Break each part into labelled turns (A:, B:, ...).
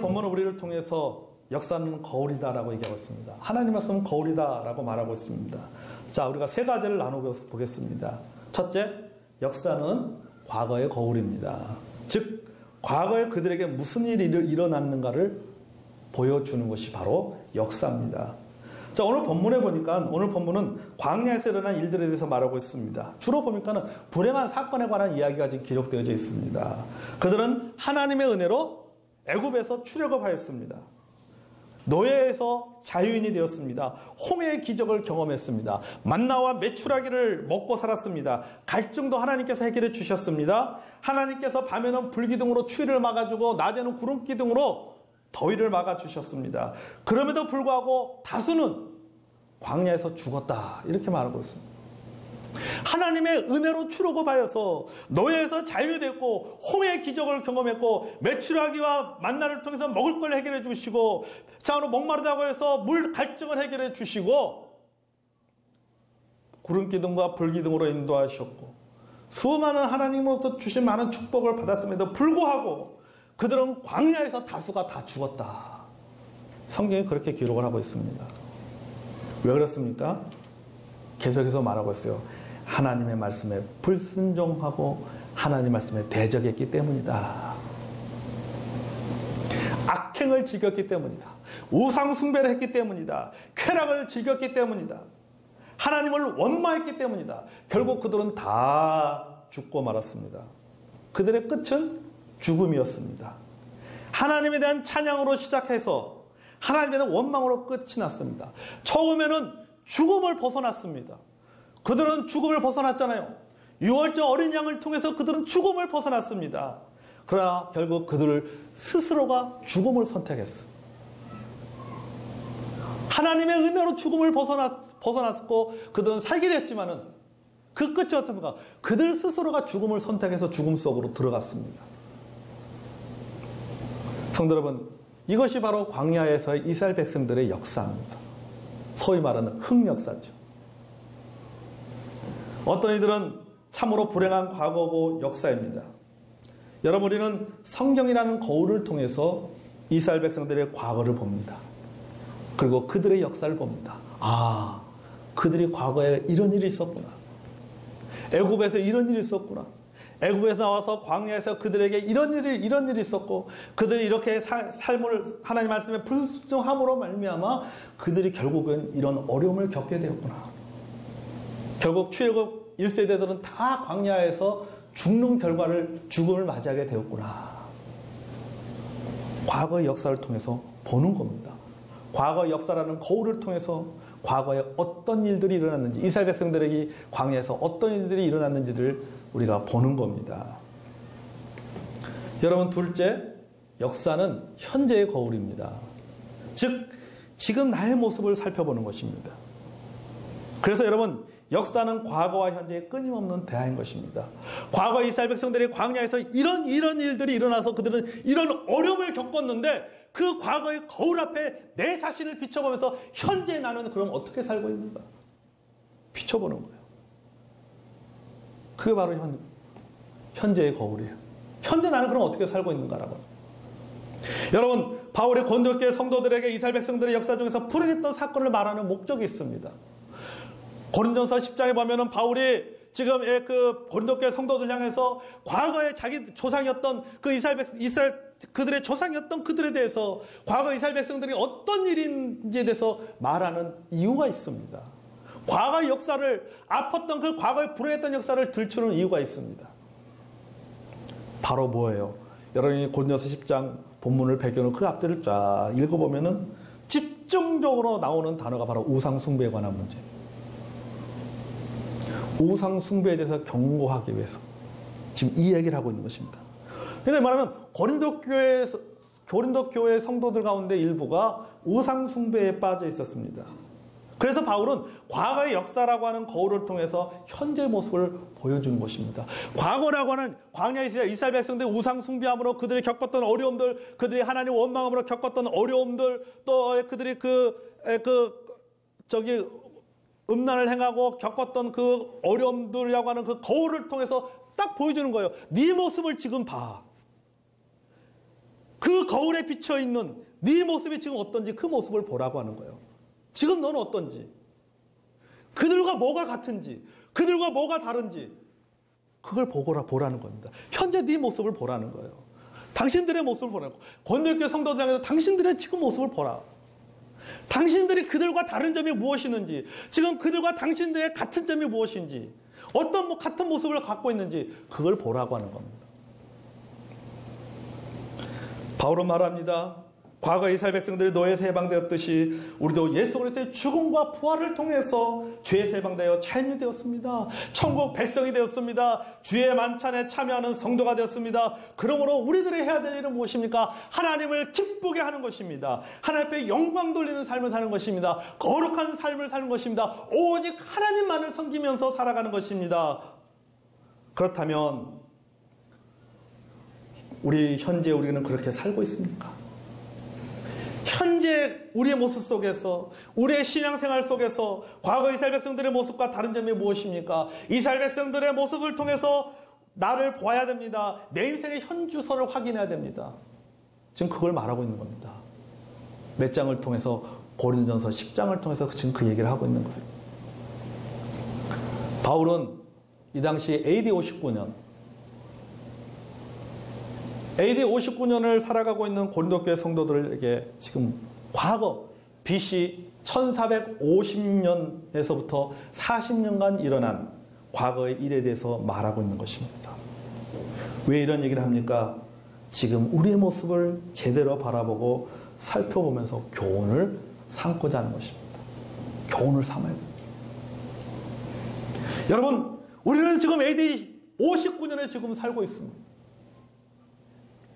A: 본문은 우리를 통해서 역사는 거울이다라고 얘기하고 있습니다. 하나님 말씀은 거울이다라고 말하고 있습니다. 자, 우리가 세 가지를 나눠보겠습니다. 첫째, 역사는 과거의 거울입니다. 즉, 과거에 그들에게 무슨 일이 일어났는가를 보여주는 것이 바로 역사입니다. 자, 오늘 본문에 보니까 오늘 본문은 광야에서 일어난 일들에 대해서 말하고 있습니다. 주로 보니까는 불행한 사건에 관한 이야기가 지금 기록되어져 있습니다. 그들은 하나님의 은혜로 애굽에서 출애굽하였습니다. 노예에서 자유인이 되었습니다. 홍해의 기적을 경험했습니다. 만나와 메추라기를 먹고 살았습니다. 갈증도 하나님께서 해결해 주셨습니다. 하나님께서 밤에는 불기둥으로 추위를 막아주고 낮에는 구름기둥으로 더위를 막아주셨습니다. 그럼에도 불구하고 다수는 광야에서 죽었다, 이렇게 말하고 있습니다. 하나님의 은혜로 출애굽하여서 노예에서 자유됐고 홍해의 기적을 경험했고 메추라기와 만나를 통해서 먹을 걸 해결해 주시고 장으로 목마르다고 해서 물 갈증을 해결해 주시고 구름기둥과 불기둥으로 인도하셨고 수많은 하나님으로부터 주신 많은 축복을 받았음에도 불구하고 그들은 광야에서 다수가 다 죽었다. 성경이 그렇게 기록을 하고 있습니다. 왜 그렇습니까? 계속해서 말하고 있어요. 하나님의 말씀에 불순종하고 하나님 말씀에 대적했기 때문이다. 악행을 즐겼기 때문이다. 우상 숭배를 했기 때문이다. 쾌락을 즐겼기 때문이다. 하나님을 원망했기 때문이다. 결국 그들은 다 죽고 말았습니다. 그들의 끝은 죽음이었습니다. 하나님에 대한 찬양으로 시작해서 하나님에 대한 원망으로 끝이 났습니다. 처음에는 죽음을 벗어났습니다. 그들은 죽음을 벗어났잖아요. 유월절 어린 양을 통해서 그들은 죽음을 벗어났습니다. 그러나 결국 그들 스스로가 죽음을 선택했어요. 하나님의 은혜로 죽음을 벗어났고 그들은 살게 됐지만은 그 끝이 어떻습니까? 그들 스스로가 죽음을 선택해서 죽음 속으로 들어갔습니다. 성도 여러분, 이것이 바로 광야에서의 이스라엘 백성들의 역사입니다. 소위 말하는 흑역사죠. 어떤 이들은 참으로 불행한 과거고 역사입니다. 여러분, 우리는 성경이라는 거울을 통해서 이스라엘 백성들의 과거를 봅니다. 그리고 그들의 역사를 봅니다. 아, 그들이 과거에 이런 일이 있었구나. 애굽에서 이런 일이 있었구나. 애굽에서 나와서 광야에서 그들에게 이런 일이 있었고 그들이 이렇게 삶을 하나님 말씀에 불순종함으로 말미암아 그들이 결국은 이런 어려움을 겪게 되었구나. 결국 출애굽 1세대들은 다 광야에서 죽음을 맞이하게 되었구나. 과거의 역사를 통해서 보는 겁니다. 과거의 역사라는 거울을 통해서 과거에 어떤 일들이 일어났는지, 이스라엘 백성들에게 광야에서 어떤 일들이 일어났는지를 우리가 보는 겁니다. 여러분, 둘째, 역사는 현재의 거울입니다. 즉, 지금 나의 모습을 살펴보는 것입니다. 그래서 여러분, 역사는 과거와 현재의 끊임없는 대화인 것입니다. 과거 이스라엘 백성들이 광야에서 이런 일들이 일어나서 그들은 이런 어려움을 겪었는데 그 과거의 거울 앞에 내 자신을 비춰보면서 현재 나는 그럼 어떻게 살고 있는가? 비춰보는 거예요. 그게 바로 현재의 거울이에요. 현재 나는 그럼 어떻게 살고 있는가라고. 여러분, 바울이 고린도교회 성도들에게 이스라엘 백성들의 역사 중에서 불행했던 사건을 말하는 목적이 있습니다. 고린도전서 10장에 보면은 바울이 지금 그 고린도교회 성도들 향해서 과거에 자기 조상이었던 그 그들의 조상이었던 그들에 대해서 과거 이스라엘 백성들이 어떤 일인지에 대해서 말하는 이유가 있습니다. 과거의 역사를, 아팠던 그 과거에 불행했던 역사를 들추는 이유가 있습니다. 바로 뭐예요? 여러분이 고린도전서 10장 본문을 배경으로 그 앞들을 쫙 읽어보면은 집중적으로 나오는 단어가 바로 우상 숭배에 관한 문제입니다. 우상 숭배에 대해서 경고하기 위해서 지금 이 얘기를 하고 있는 것입니다. 그러니까 말하면 고린도 교회 성도들 가운데 일부가 우상 숭배에 빠져 있었습니다. 그래서 바울은 과거의 역사라고 하는 거울을 통해서 현재의 모습을 보여주는 것입니다. 과거라고 하는 광야에 이스라엘 백성들이 우상 숭배함으로 그들이 겪었던 어려움들, 그들이 하나님 원망함으로 겪었던 어려움들, 또 그들이 음란을 행하고 겪었던 그 어려움들이라고 하는 그 거울을 통해서 딱 보여주는 거예요. 네 모습을 지금 봐. 그 거울에 비쳐 있는 네 모습이 지금 어떤지 그 모습을 보라고 하는 거예요. 지금 너는 어떤지, 그들과 뭐가 같은지, 그들과 뭐가 다른지 그걸 보라는 겁니다. 현재 네 모습을 보라는 거예요. 당신들의 모습을 보라고. 권도교회 성도장에서 당신들의 지금 모습을 보라. 당신들이 그들과 다른 점이 무엇이는지, 지금 그들과 당신들의 같은 점이 무엇인지, 어떤 같은 모습을 갖고 있는지 그걸 보라고 하는 겁니다. 바울은 말합니다. 과거 이스라엘 백성들이 노예에서 해방되었듯이 우리도 예수 그리스도의 죽음과 부활을 통해서 죄에서 해방되어 자연이 되었습니다. 천국 백성이 되었습니다. 주의 만찬에 참여하는 성도가 되었습니다. 그러므로 우리들이 해야 될 일은 무엇입니까? 하나님을 기쁘게 하는 것입니다. 하나님 앞에 영광 돌리는 삶을 사는 것입니다. 거룩한 삶을 사는 것입니다. 오직 하나님만을 섬기면서 살아가는 것입니다. 그렇다면 현재 우리는 그렇게 살고 있습니까? 현재 우리의 모습 속에서, 우리의 신앙생활 속에서 과거 이스라엘 백성들의 모습과 다른 점이 무엇입니까? 이스라엘 백성들의 모습을 통해서 나를 보아야 됩니다. 내 인생의 현주소를 확인해야 됩니다. 지금 그걸 말하고 있는 겁니다. 몇 장을 통해서, 고린도전서 10장을 통해서 지금 그 얘기를 하고 있는 거예요. 바울은 이 당시 AD 59년을 살아가고 있는 고린도 교회 성도들에게 지금 과거 BC 1450년에서부터 40년간 일어난 과거의 일에 대해서 말하고 있는 것입니다. 왜 이런 얘기를 합니까? 지금 우리의 모습을 제대로 바라보고 살펴보면서 교훈을 삼고자 하는 것입니다. 교훈을 삼아야 됩니다. 여러분, 우리는 지금 AD 59년에 지금 살고 있습니다.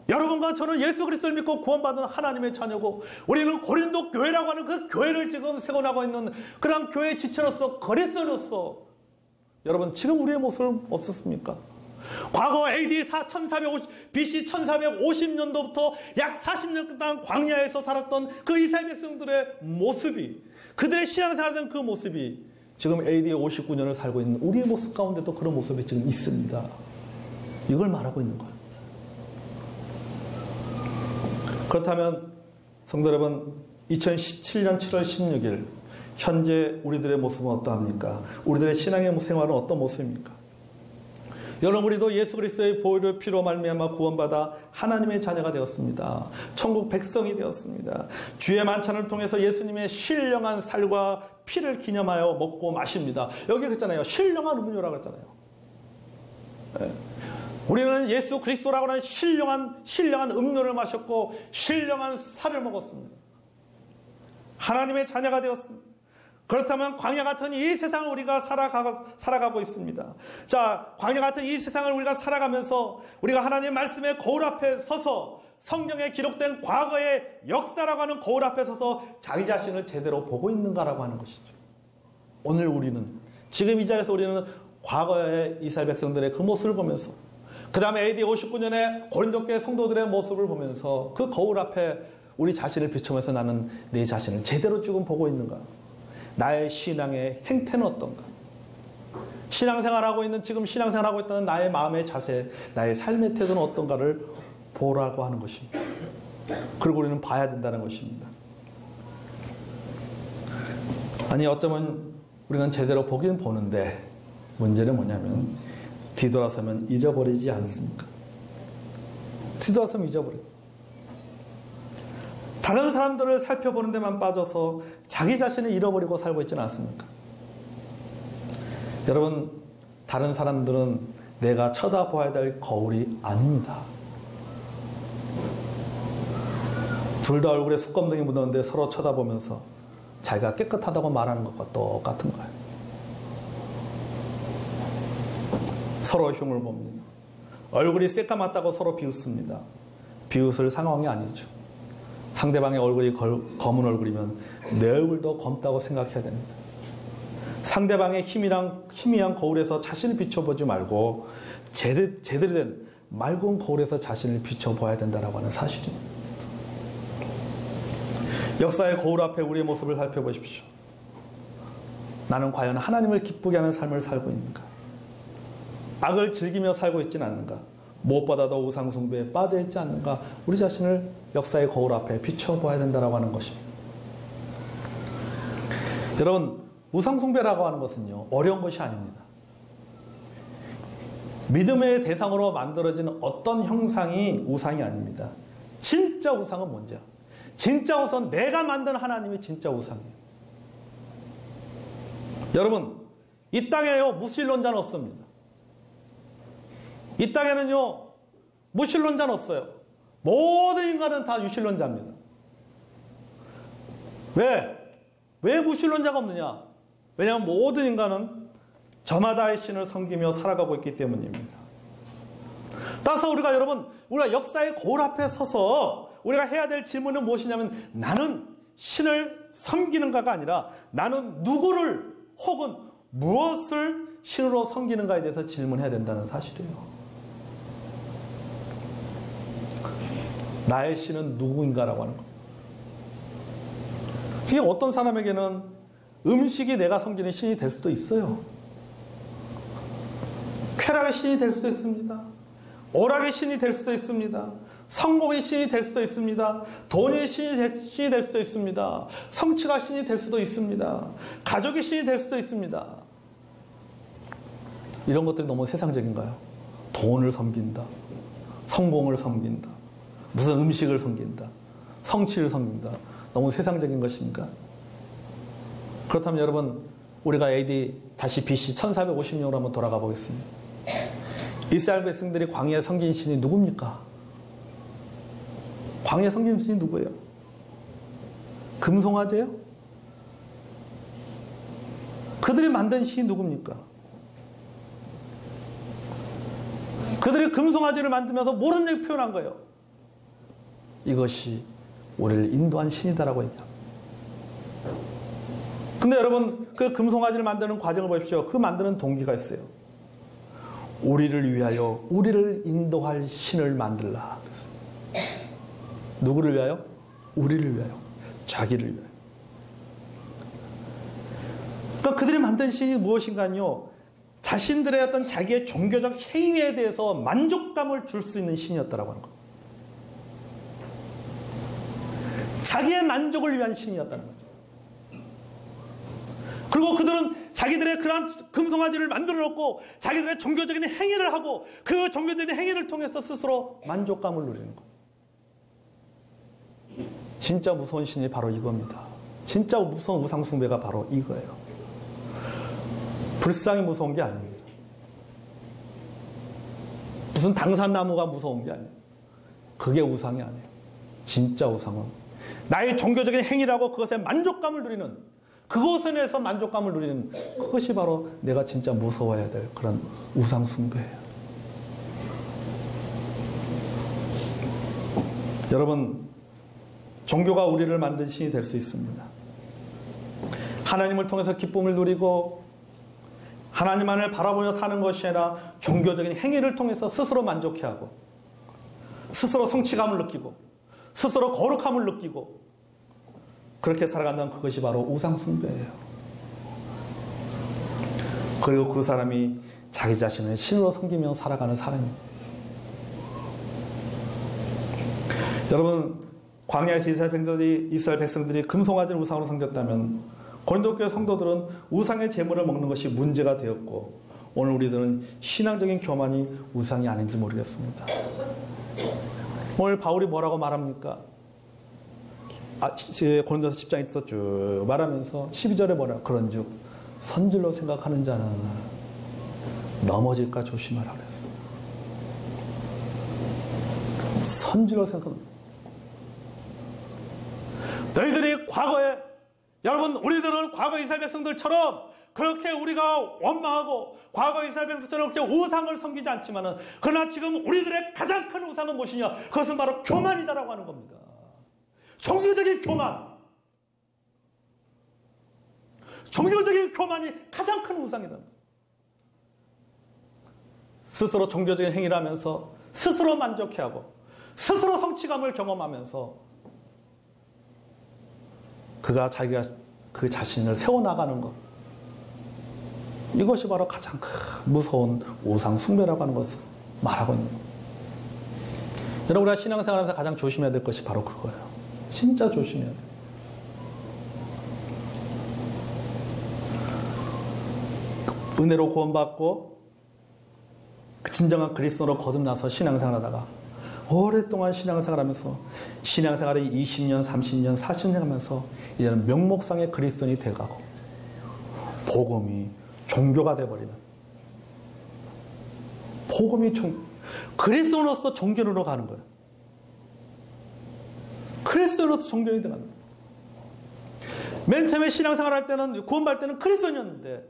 A: 여러분과 저는 예수 그리스도를 믿고 구원받은 하나님의 자녀고, 우리는 고린도 교회라고 하는 그 교회를 지금 세워나가고 있는 그런 교회의 지체로서, 그리스도로서 여러분 지금 우리의 모습은 어떻습니까? 과거 AD 1450, BC 1450년도부터 약 40년 동안 광야에서 살았던 그 이스라엘 백성들의 모습이, 그들의 신앙생활하던 그 모습이 지금 AD 59년을 살고 있는 우리의 모습 가운데도 그런 모습이 지금 있습니다. 이걸 말하고 있는 거예요. 그렇다면 성도 여러분, 2017년 7월 16일 현재 우리들의 모습은 어떠합니까? 우리들의 신앙의 생활은 어떤 모습입니까? 여러분, 우리도 예수 그리스도의 보혈의 피로 말미암아 구원받아 하나님의 자녀가 되었습니다. 천국 백성이 되었습니다. 주의 만찬을 통해서 예수님의 신령한 살과 피를 기념하여 먹고 마십니다. 여기 그랬잖아요. 신령한 음료라고 했잖아요. 네. 우리는 예수 그리스도라고 하는 신령한 음료를 마셨고 신령한 살을 먹었습니다. 하나님의 자녀가 되었습니다. 그렇다면 광야 같은 이 세상을 우리가 살아가고 있습니다. 자, 광야 같은 이 세상을 우리가 살아가면서 우리가 하나님의 말씀의 거울 앞에 서서 성경에 기록된 과거의 역사라고 하는 거울 앞에 서서 자기 자신을 제대로 보고 있는가라고 하는 것이죠. 오늘 우리는, 지금 이 자리에서 우리는 과거의 이스라엘 백성들의 그 모습을 보면서, 그 다음에 AD 59년에 고린도교회 성도들의 모습을 보면서 그 거울 앞에 우리 자신을 비추면서 나는 내 자신을 제대로 지금 보고 있는가? 나의 신앙의 행태는 어떤가? 신앙생활하고 있는, 지금 신앙생활하고 있다는 나의 마음의 자세, 나의 삶의 태도는 어떤가를 보라고 하는 것입니다. 그리고 우리는 봐야 된다는 것입니다. 아니, 어쩌면 우리는 제대로 보긴 보는데 문제는 뭐냐면 뒤돌아서면 잊어버리지 않습니까? 뒤돌아서면 잊어버려요. 다른 사람들을 살펴보는 데만 빠져서 자기 자신을 잃어버리고 살고 있지는 않습니까? 여러분, 다른 사람들은 내가 쳐다봐야 될 거울이 아닙니다. 둘 다 얼굴에 숯검둥이 묻었는데 서로 쳐다보면서 자기가 깨끗하다고 말하는 것과 똑같은 거예요. 서로 흉을 봅니다. 얼굴이 새까맣다고 서로 비웃습니다. 비웃을 상황이 아니죠. 상대방의 얼굴이 검은 얼굴이면 내 얼굴도 검다고 생각해야 됩니다. 상대방의 희미한 거울에서 자신을 비춰보지 말고 제대로 된 맑은 거울에서 자신을 비춰봐야 된다고 하는 사실입니다. 역사의 거울 앞에 우리의 모습을 살펴보십시오. 나는 과연 하나님을 기쁘게 하는 삶을 살고 있는가? 악을 즐기며 살고 있지는 않는가? 무엇보다도 우상 숭배에 빠져 있지 않는가, 우리 자신을 역사의 거울 앞에 비춰봐야 된다고 하는 것입니다. 여러분, 우상 숭배라고 하는 것은요, 어려운 것이 아닙니다. 믿음의 대상으로 만들어지는 어떤 형상이 우상이 아닙니다. 진짜 우상은 뭔지요? 진짜 우상은 내가 만든 하나님이 진짜 우상이에요. 여러분, 이 땅에요, 무신론자는 없습니다. 이 땅에는요, 무신론자는 없어요. 모든 인간은 다 유신론자입니다. 왜 무신론자가 없느냐? 왜냐하면 모든 인간은 저마다의 신을 섬기며 살아가고 있기 때문입니다. 따라서 우리가 역사의 거울 앞에 서서 우리가 해야 될 질문은 무엇이냐면, 나는 신을 섬기는가가 아니라 나는 누구를 혹은 무엇을 신으로 섬기는가에 대해서 질문해야 된다는 사실이에요. 나의 신은 누구인가라고 하는 것. 그게 어떤 사람에게는 음식이 내가 섬기는 신이 될 수도 있어요. 쾌락의 신이 될 수도 있습니다. 오락의 신이 될 수도 있습니다. 성공의 신이 될 수도 있습니다. 돈의 신이 될 수도 있습니다. 성취가 신이 될 수도 있습니다. 가족의 신이 될 수도 있습니다. 이런 것들이 너무 세상적인가요? 돈을 섬긴다. 성공을 섬긴다. 무슨 음식을 섬긴다. 성취를 섬긴다. 너무 세상적인 것입니까? 그렇다면 여러분, 우리가 AD 다시 BC 1450년으로 한번 돌아가 보겠습니다. 이스라엘 백성들이 광야에 섬긴 신이 누굽니까? 광야에 섬긴 신이 누구예요? 금송아지예요? 그들이 만든 신이 누굽니까? 그들이 금송아지를 만들면서 모르는 얘기 표현한 거예요. 이것이 우리를 인도한 신이다라고 얘기합니다. 근데 여러분, 그 금송아지를 만드는 과정을 보십시오. 그 만드는 동기가 있어요. 우리를 위하여 우리를 인도할 신을 만들라. 누구를 위하여? 우리를 위하여. 자기를 위하여. 그러니까 그들이 만든 신이 무엇인가요? 자신들의 어떤 자기의 종교적 행위에 대해서 만족감을 줄 수 있는 신이었다라고 하는 것. 자기의 만족을 위한 신이었다는 거죠. 그리고 그들은 자기들의 그러한 금송아지를 만들어 놓고 자기들의 종교적인 행위를 하고 그 종교적인 행위를 통해서 스스로 만족감을 누리는 것. 진짜 무서운 신이 바로 이겁니다. 진짜 무서운 우상숭배가 바로 이거예요. 불상이 무서운 게 아닙니다. 무슨 당산나무가 무서운 게 아니에요. 그게 우상이 아니에요. 진짜 우상은 나의 종교적인 행위라고 그것에 만족감을 누리는, 그것에 대해서 만족감을 누리는, 그것이 바로 내가 진짜 무서워해야 될 그런 우상숭배예요. 여러분, 종교가 우리를 만든 신이 될 수 있습니다. 하나님을 통해서 기쁨을 누리고 하나님만을 바라보며 사는 것이 아니라 종교적인 행위를 통해서 스스로 만족해하고 스스로 성취감을 느끼고 스스로 거룩함을 느끼고 그렇게 살아간다면 그것이 바로 우상숭배예요. 그리고 그 사람이 자기 자신을 신으로 섬기며 살아가는 사람입니다. 여러분, 광야에서 이스라엘 백성들이 금송아지를 우상으로 섬겼다면 고린도 교회 성도들은 우상의 제물을 먹는 것이 문제가 되었고, 오늘 우리들은 신앙적인 교만이 우상이 아닌지 모르겠습니다. 오늘 바울이 뭐라고 말합니까? 고린도서 10장에서 쭉 말하면서 12절에 뭐라? 그런즉 선질로 생각하는 자는 넘어질까 조심하라 그랬어요. 선질로 생각하는. 너희들이 과거에, 여러분, 우리들은 과거 이스라엘 백성들처럼 그렇게 우리가 원망하고 과거 이스라엘 백성처럼 그렇게 우상을 섬기지 않지만은, 그러나 지금 우리들의 가장 큰 우상은 무엇이냐? 그것은 바로 교만이다라고 하는 겁니다. 종교적인 교만. 종교적인 교만이 가장 큰 우상이다. 스스로 종교적인 행위를 하면서 스스로 만족해하고 스스로 성취감을 경험하면서 자기가 그 자신을 세워나가는 것. 이것이 바로 가장 무서운 우상 숭배라고 하는 것을 말하고 있는 겁니다. 여러분, 우리가 신앙생활하면서 가장 조심해야 될 것이 바로 그거예요. 진짜 조심해야 돼요. 은혜로 구원받고 진정한 그리스도로 거듭나서 신앙생활하다가 오랫동안 신앙생활하면서 신앙생활을 20년, 30년, 40년 하면서 이제는 명목상의 그리스도인이 돼가고 복음이 종교가 돼버리는, 복음이 그리스도로서 종교로 가는 거예요. 그리스도로서 종교인이 돼가는 거예요. 맨 처음에 신앙생활 할 때는, 구원받을 때는 그리스도인이었는데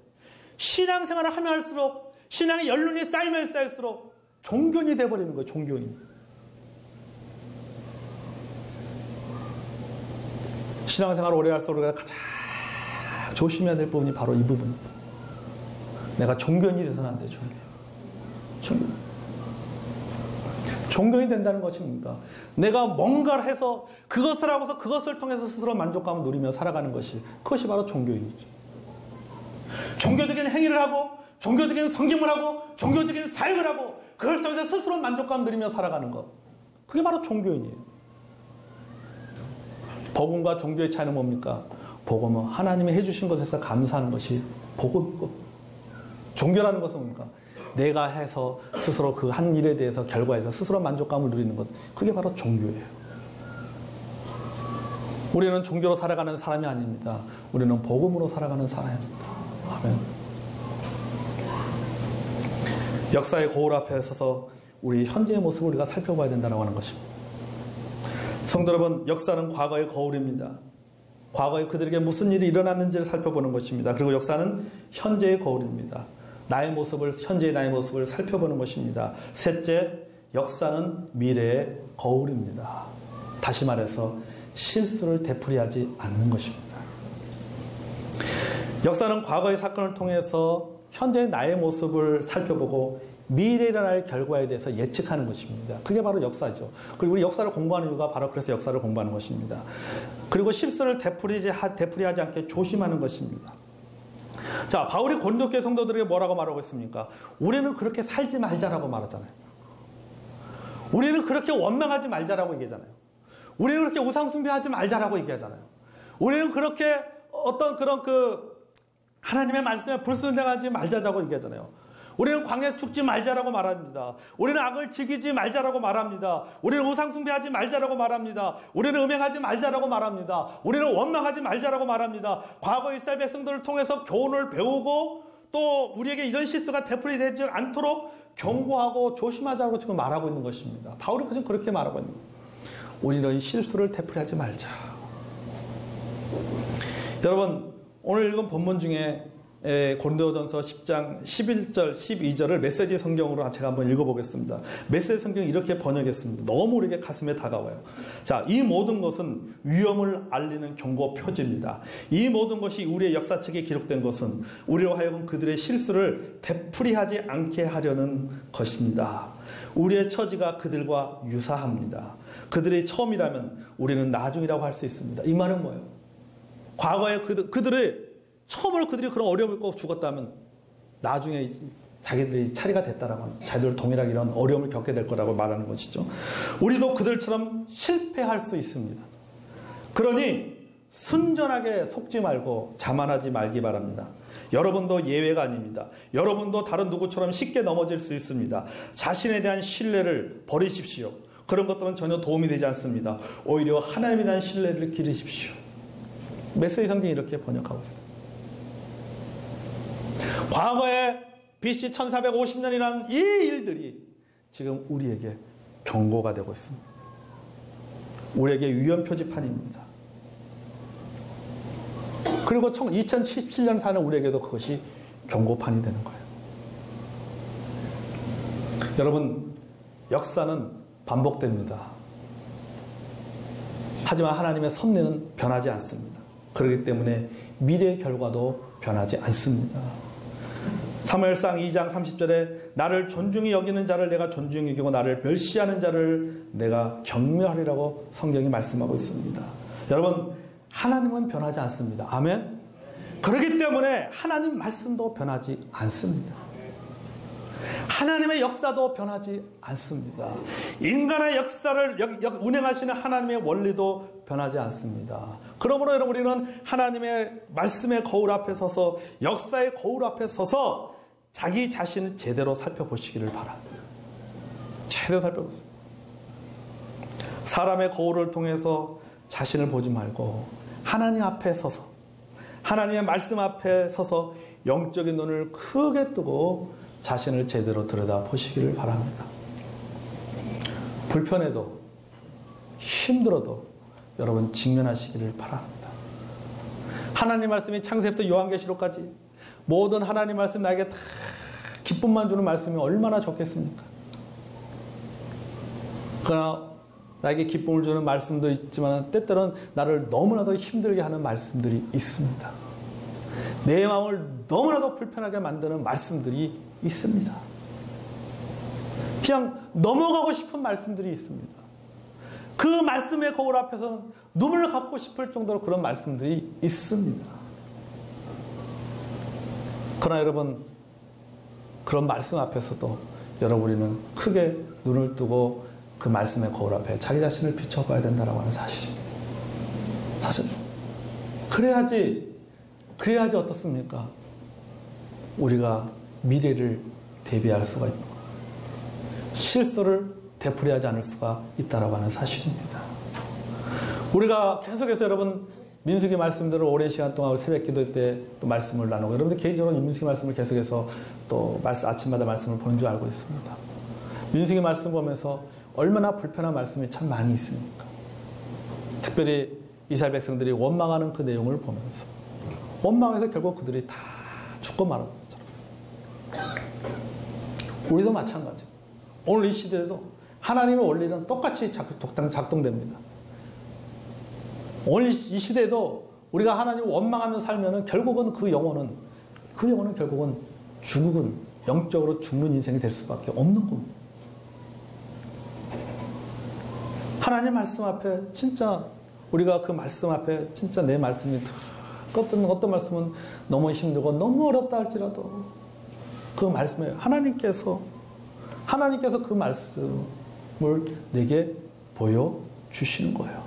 A: 신앙생활을 하면 할수록, 신앙의 연륜이 쌓이면 쌓일수록 종교인이 돼버리는 거예요. 종교인. 신앙생활을 오래 할수록 우리가 가장 조심해야 될 부분이 바로 이 부분입니다. 내가 종교인이 돼서는 안 돼. 종교인이 된다는 것이 뭡니까? 내가 뭔가를 해서 그것을 하고서 그것을 통해서 스스로 만족감을 누리며 살아가는 것이, 그것이 바로 종교인이죠. 종교적인 행위를 하고 종교적인 성김을 하고 종교적인 사역을 하고 그걸 통해서 스스로 만족감 누리며 살아가는 것, 그게 바로 종교인이에요. 복음과 종교의 차이는 뭡니까? 복음은 하나님이 해주신 것에서 감사하는 것이 복음이고, 종교라는 것은 뭡니까? 내가 해서 스스로 그 한 일에 대해서 결과에서 스스로 만족감을 누리는 것, 그게 바로 종교예요. 우리는 종교로 살아가는 사람이 아닙니다. 우리는 복음으로 살아가는 사람입니다. 아멘. 역사의 거울 앞에 서서 우리 현재의 모습을 우리가 살펴봐야 된다고 하는 것입니다. 성도 여러분, 역사는 과거의 거울입니다. 과거에 그들에게 무슨 일이 일어났는지를 살펴보는 것입니다. 그리고 역사는 현재의 거울입니다. 나의 모습을, 현재의 나의 모습을 살펴보는 것입니다. 셋째, 역사는 미래의 거울입니다. 다시 말해서 실수를 되풀이하지 않는 것입니다. 역사는 과거의 사건을 통해서 현재의 나의 모습을 살펴보고 미래에 일어날 결과에 대해서 예측하는 것입니다. 그게 바로 역사죠. 그리고 우리 역사를 공부하는 이유가 바로 그래서 역사를 공부하는 것입니다. 그리고 실수를 되풀이하지 않게 조심하는 것입니다. 자, 바울이 고린도교회 성도들에게 뭐라고 말하고 있습니까? 우리는 그렇게 살지 말자라고 말하잖아요. 우리는 그렇게 원망하지 말자라고 얘기하잖아요. 우리는 그렇게 우상숭배하지 말자라고 얘기하잖아요. 우리는 그렇게 어떤 그런 하나님의 말씀에 불순종하지 말자라고 얘기하잖아요. 우리는 광야에서 죽지 말자라고 말합니다. 우리는 악을 즐기지 말자라고 말합니다. 우리는 우상숭배하지 말자라고 말합니다. 우리는 음행하지 말자라고 말합니다. 우리는 원망하지 말자라고 말합니다. 과거 이스라엘 백성들을 통해서 교훈을 배우고 또 우리에게 이런 실수가 되풀이되지 않도록 경고하고 조심하자고 지금 말하고 있는 것입니다. 바울이 지금 그렇게 말하고 있는 거예요. 우리는 실수를 되풀이하지 말자. 여러분, 오늘 읽은 본문 중에 고린도전서 10장 11절, 12절을 메시지 성경으로 제가 한번 읽어보겠습니다. 메시지 성경이 이렇게 번역했습니다. 너무 우리에게 가슴에 다가와요. 자, 이 모든 것은 위험을 알리는 경고 표지입니다. 이 모든 것이 우리의 역사책에 기록된 것은 우리로 하여금 그들의 실수를 되풀이하지 않게 하려는 것입니다. 우리의 처지가 그들과 유사합니다. 그들의 처음이라면 우리는 나중이라고 할 수 있습니다. 이 말은 뭐예요? 과거에 그들의 처음으로 그들이 그런 어려움을 겪고 죽었다면 나중에 자기들이 차례가 됐다라면 자기들 동일하게 이런 어려움을 겪게 될 거라고 말하는 것이죠. 우리도 그들처럼 실패할 수 있습니다. 그러니 순전하게 속지 말고 자만하지 말기 바랍니다. 여러분도 예외가 아닙니다. 여러분도 다른 누구처럼 쉽게 넘어질 수 있습니다. 자신에 대한 신뢰를 버리십시오. 그런 것들은 전혀 도움이 되지 않습니다. 오히려 하나님에 대한 신뢰를 기르십시오. 메시지 성경이 이렇게 번역하고 있습니다. 과거에 BC 1450년이라는 이 일들이 지금 우리에게 경고가 되고 있습니다. 우리에게 위험 표지판입니다. 그리고 2017년 사는 우리에게도 그것이 경고판이 되는 거예요. 여러분, 역사는 반복됩니다. 하지만 하나님의 섭리는 변하지 않습니다. 그렇기 때문에 미래의 결과도 변하지 않습니다. 사무엘상 2장 30절에 나를 존중히 여기는 자를 내가 존중히 여기고 나를 멸시하는 자를 내가 경멸하리라고 성경이 말씀하고 있습니다. 여러분, 하나님은 변하지 않습니다. 아멘. 그렇기 때문에 하나님 말씀도 변하지 않습니다. 하나님의 역사도 변하지 않습니다. 인간의 역사를 운행하시는 하나님의 원리도 변하지 않습니다. 그러므로 여러분, 우리는 하나님의 말씀의 거울 앞에 서서, 역사의 거울 앞에 서서 자기 자신을 제대로 살펴보시기를 바랍니다. 제대로 살펴보세요. 사람의 거울을 통해서 자신을 보지 말고 하나님 앞에 서서, 하나님의 말씀 앞에 서서 영적인 눈을 크게 뜨고 자신을 제대로 들여다보시기를 바랍니다. 불편해도 힘들어도 여러분 직면하시기를 바랍니다. 하나님 말씀이 창세부터 요한계시록까지 모든 하나님 말씀, 나에게 다 기쁨만 주는 말씀이 얼마나 좋겠습니까? 그러나 나에게 기쁨을 주는 말씀도 있지만 때때로는 나를 너무나도 힘들게 하는 말씀들이 있습니다. 내 마음을 너무나도 불편하게 만드는 말씀들이 있습니다. 그냥 넘어가고 싶은 말씀들이 있습니다. 그 말씀의 거울 앞에서는 눈물을 감고 싶을 정도로 그런 말씀들이 있습니다. 그러나 여러분, 그런 말씀 앞에서도 여러분, 우리는 크게 눈을 뜨고 그 말씀의 거울 앞에 자기 자신을 비춰봐야 된다고 하는 사실입니다. 사실 그래야지 어떻습니까? 우리가 미래를 대비할 수가 있고 실수를 되풀이하지 않을 수가 있다고 하는 사실입니다. 우리가 계속해서 여러분, 민수기 말씀들을 오랜 시간 동안 새벽 기도 때 또 말씀을 나누고, 여러분들 개인적으로 민수기 말씀을 계속해서 또 아침마다 말씀을 보는 줄 알고 있습니다. 민수기 말씀 보면서 얼마나 불편한 말씀이 참 많이 있습니까? 특별히 이스라엘 백성들이 원망하는 그 내용을 보면서 원망해서 결국 그들이 다 죽고 말하는 것처럼 우리도 마찬가지. 오늘 이 시대에도 하나님의 원리는 똑같이 작동됩니다. 오늘 이 시대에도 우리가 하나님을 원망하며 살면은 결국은 그 영혼은 결국은 영적으로 죽는 인생이 될 수밖에 없는 겁니다. 하나님 말씀 앞에 진짜 우리가 그 말씀 앞에 진짜 내 말씀이 어떤 말씀은 너무 힘들고 너무 어렵다 할지라도 그 말씀에 하나님께서 그 말씀을 내게 보여주시는 거예요.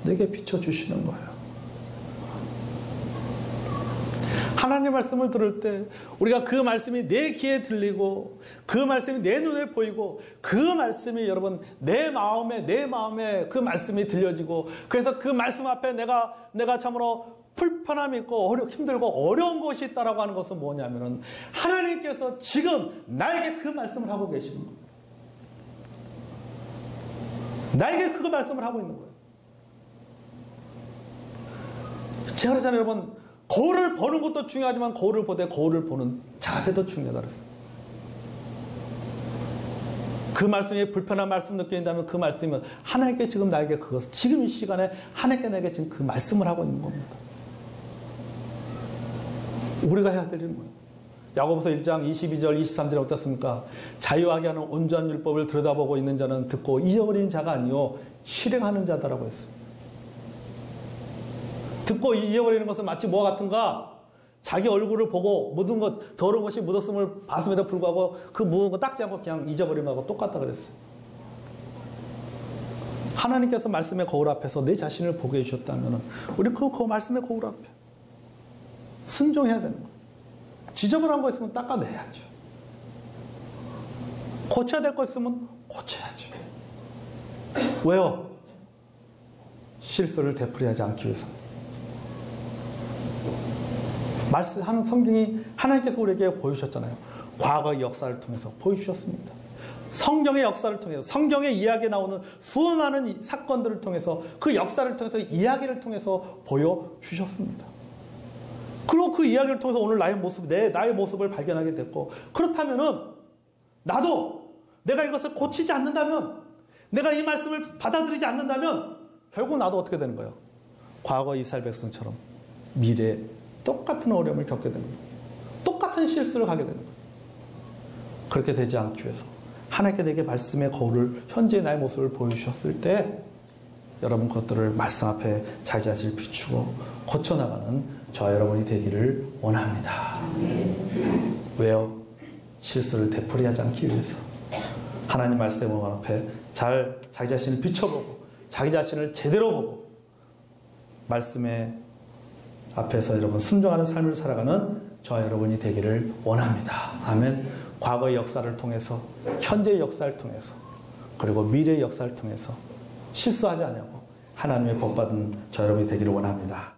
A: 내게 비춰주시는 거예요. 하나님 말씀을 들을 때 우리가 그 말씀이 내 귀에 들리고 그 말씀이 내 눈에 보이고 그 말씀이 여러분 내 마음에 그 말씀이 들려지고, 그래서 그 말씀 앞에 내가 참으로 불편함이 있고 힘들고 어려운 것이 있다라고 하는 것은 뭐냐면은 하나님께서 지금 나에게 그 말씀을 하고 계시는 거예요. 나에게 그 말씀을 하고 있는 거예요. 제가 그랬잖아요, 여러분. 거울을 보는 것도 중요하지만 거울을 보되 거울을 보는 자세도 중요하다 그랬어요. 그 말씀이 불편한 말씀 느낀다면 그 말씀이면 하나님께 지금 나에게 그것을 지금 이 시간에 하나님께 나에게 지금 그 말씀을 하고 있는 겁니다. 우리가 해야 될 일은 뭐예요? 야고보서 1장 22절 23절에 어떻습니까? 자유하게 하는 온전한 율법을 들여다보고 있는 자는 듣고 잊어버린 자가 아니요 실행하는 자다라고 했습니다. 듣고 잊어버리는 것은 마치 뭐와 같은가? 자기 얼굴을 보고 묻은 것, 더러운 것이 묻었음을 봤음에도 불구하고 그 묻은 거 닦지 않고 그냥 잊어버린 거하고 똑같다 그랬어요. 하나님께서 말씀의 거울 앞에서 내 자신을 보게 해주셨다면 우리 그 말씀의 거울 앞에 순종해야 되는 거예요. 지저분한 거 있으면 닦아내야죠. 고쳐야 될 거 있으면 고쳐야죠. 왜요? 실수를 되풀이하지 않기 위해서. 말씀하는 성경이 하나님께서 우리에게 보여주셨잖아요. 과거의 역사를 통해서 보여주셨습니다. 성경의 역사를 통해서, 성경의 이야기에 나오는 수많은 사건들을 통해서, 그 역사를 통해서, 이야기를 통해서 보여주셨습니다. 그리고 그 이야기를 통해서 오늘 나의 모습을 발견하게 됐고, 그렇다면은 나도 내가 이것을 고치지 않는다면, 내가 이 말씀을 받아들이지 않는다면 결국 나도 어떻게 되는 거예요? 과거 이스라엘 백성처럼 미래에 똑같은 어려움을 겪게 되는 거예요. 똑같은 실수를 하게 되는 거예요. 그렇게 되지 않기 위해서 하나님께 내게 말씀의 거울을, 현재의 나의 모습을 보여주셨을 때 여러분 그것들을 말씀 앞에 자기 자신을 비추고 고쳐나가는 저와 여러분이 되기를 원합니다. 왜요? 실수를 되풀이하지 않기 위해서 하나님 말씀 앞에 잘 자기 자신을 비춰보고 자기 자신을 제대로 보고 말씀의 앞에서 여러분 순종하는 삶을 살아가는 저와 여러분이 되기를 원합니다. 아멘. 과거의 역사를 통해서 현재의 역사를 통해서 그리고 미래의 역사를 통해서 실수하지 않냐고 하나님의 복 받은 저 여러분이 되기를 원합니다.